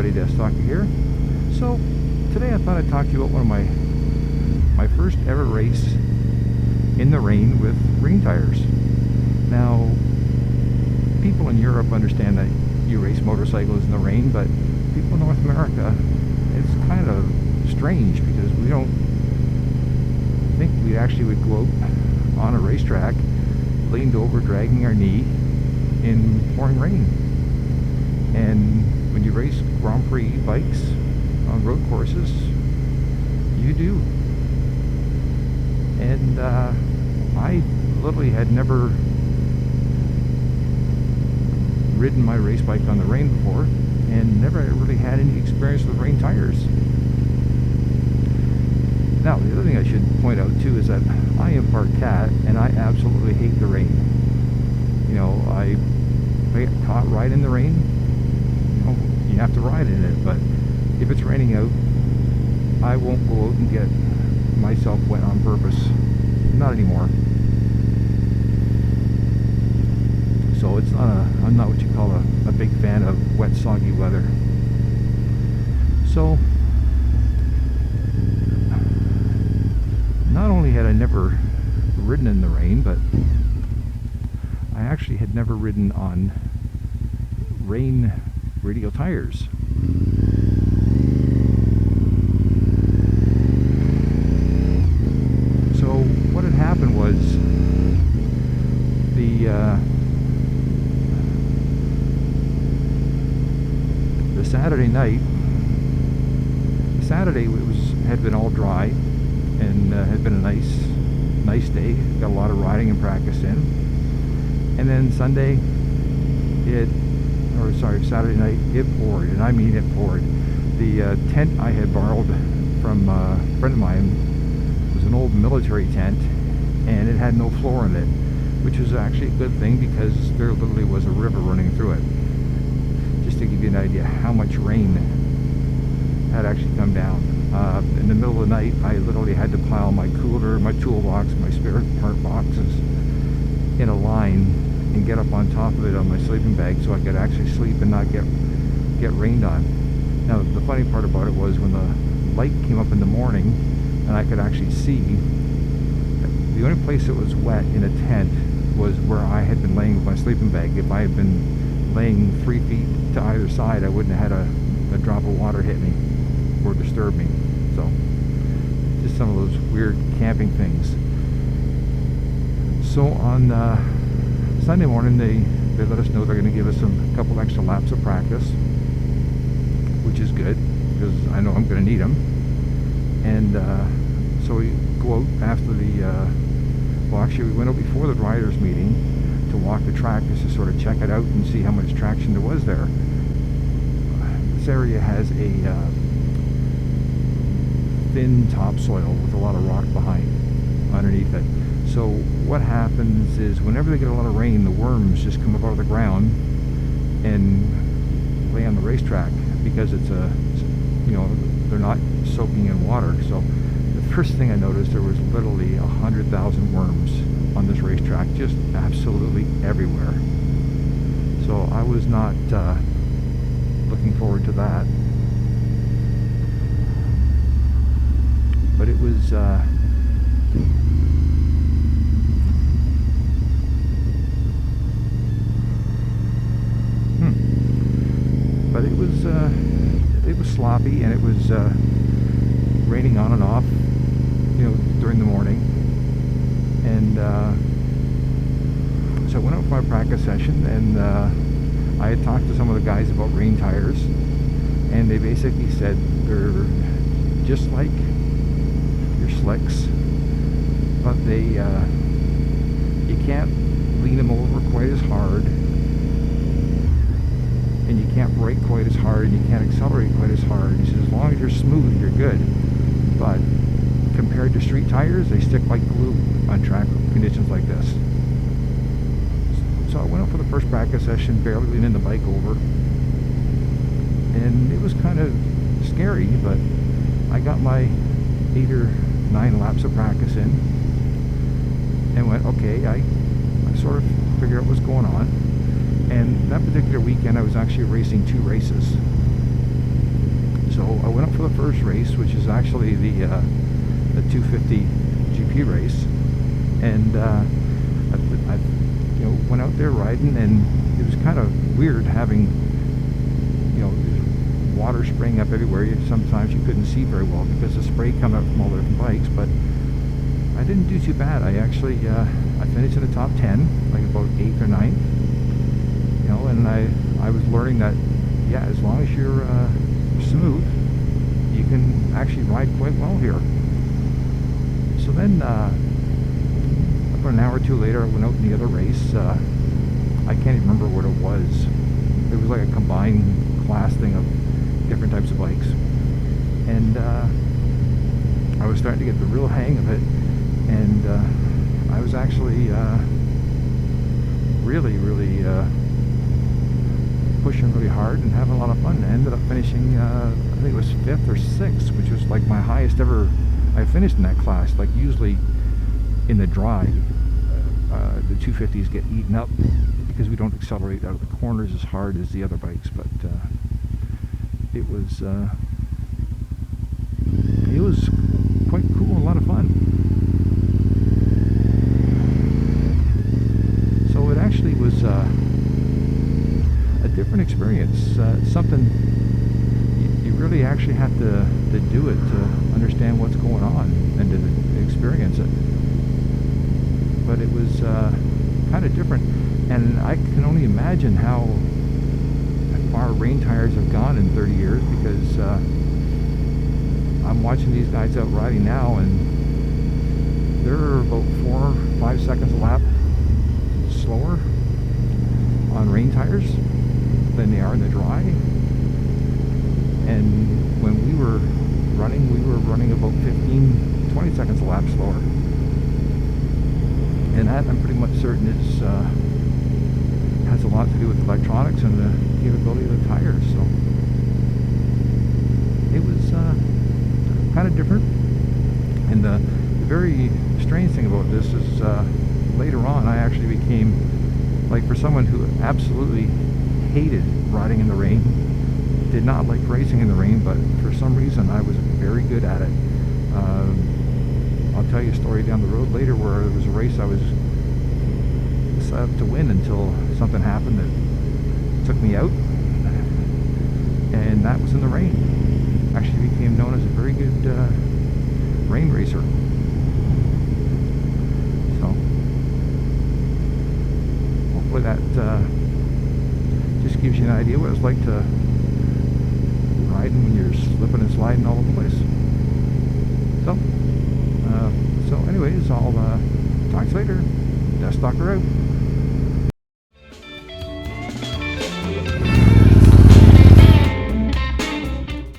everybody, Stocky here. So today I thought I'd talk to you about one of my first ever race in the rain with rain tires. Now, people in Europe understand that you race motorcycles in the rain, but people in North America, it's kind of strange because we don't think we actually would go out on a racetrack leaned over dragging our knee in pouring rain. And when you race Grand Prix bikes on road courses, you do. And I literally had never ridden my race bike on the rain before and never really had any experience with rain tires. Now, the other thing I should point out too is that I am part cat and I absolutely hate the rain. You know, I get caught right in the rain. You know, you have to ride in it, but if it's raining out, I won't go out and get myself wet on purpose. Not anymore. So it's not I'm not what you call a big fan of wet, soggy weather. So not only had I never ridden in the rain, but I actually had never ridden on rain radial tires. So what had happened was the Saturday night. Saturday had been all dry and had been a nice day. Got a lot of riding and practice in. And then Saturday night it poured, and I mean it poured. The tent I had borrowed from a friend of mine was an old military tent, and it had no floor in it, which was actually a good thing because there literally was a river running through it. Just to give you an idea how much rain had actually come down. In the middle of the night, I literally had to pile my cooler, my toolbox, my spare part boxes in a line and get up on top of it on my sleeping bag so I could actually sleep and not get rained on. Now, the funny part about it was when the light came up in the morning and I could actually see, the only place that was wet in a tent was where I had been laying with my sleeping bag. If I had been laying 3 feet to either side, I wouldn't have had a drop of water hit me or disturb me. So just some of those weird camping things. So on Sunday morning they let us know they're going to give us a couple extra laps of practice, which is good because I know I'm going to need them. And so we go out after well, actually we went out before the riders meeting to walk the track just to sort of check it out and see how much traction there was there. This area has a thin topsoil with a lot of rock underneath it. So what happens is whenever they get a lot of rain, the worms just come up out of the ground and lay on the racetrack because it's they're not soaking in water. So the first thing I noticed, there was literally 100,000 worms on this racetrack, just absolutely everywhere. So I was not looking forward to that. But it was but it was sloppy, and it was raining on and off, during the morning. And so I went out for my practice session, and I had talked to some of the guys about rain tires, and they basically said they're just like your slicks, but you can't lean them over quite as hard, and you can't brake quite as hard, and you can't accelerate quite as hard. He says as long as you're smooth, you're good. But compared to street tires, they stick like glue on track conditions like this. So I went out for the first practice session, barely leaning the bike over, and it was kind of scary, but I got my 8 or 9 laps of practice in and went, okay, I sort of figured out what's going on. And that particular weekend I was actually racing 2 races. So I went up for the first race, which is actually the 250 GP race, and I went out there riding, and it was kind of weird having water spraying up everywhere. Sometimes you couldn't see very well because the spray coming up from all the different bikes, but I didn't do too bad. I actually I finished in the top 10, like about 8th or 9th, and I was learning that, yeah, as long as you're smooth, you can actually ride quite well here. So then about an hour or two later, I went out in the other race. I can't even remember what it was. It was like a combined class thing of different types of bikes, and I was starting to get the real hang of it, and I was actually really pushing really hard and having a lot of fun. I ended up finishing I think it was 5th or 6th, which was like my highest ever I finished in that class. Like usually in the dry, the 250s get eaten up because we don't accelerate out of the corners as hard as the other bikes, but it was quite cool, a lot of fun. So it actually was a different experience, something you really actually have to do it to understand what's going on and to experience it. But it was kind of different, and I can only imagine how far rain tires have gone in 30 years, because I'm watching these guys out riding now, and they're about 4 or 5 seconds a lap slower on rain tires than they are in the dry. And when we were running about 15-20 seconds a lap slower, and that I'm pretty much certain it's has a lot to do with electronics and the capability of the tires. So it was kind of different. And the very strange thing about this is later on I actually became, like, for someone who absolutely hated riding in the rain, did not like racing in the rain, but for some reason I was very good at it. I'll tell you a story down the road later where there was a race I was set up to win until something happened that took me out, and that was in the rain. Actually became known as a very good rain racer. So hopefully that just gives you an idea what it's like to riding when you're slipping and sliding all over the place. So anyways, I'll talk to you later. Death Stalker out.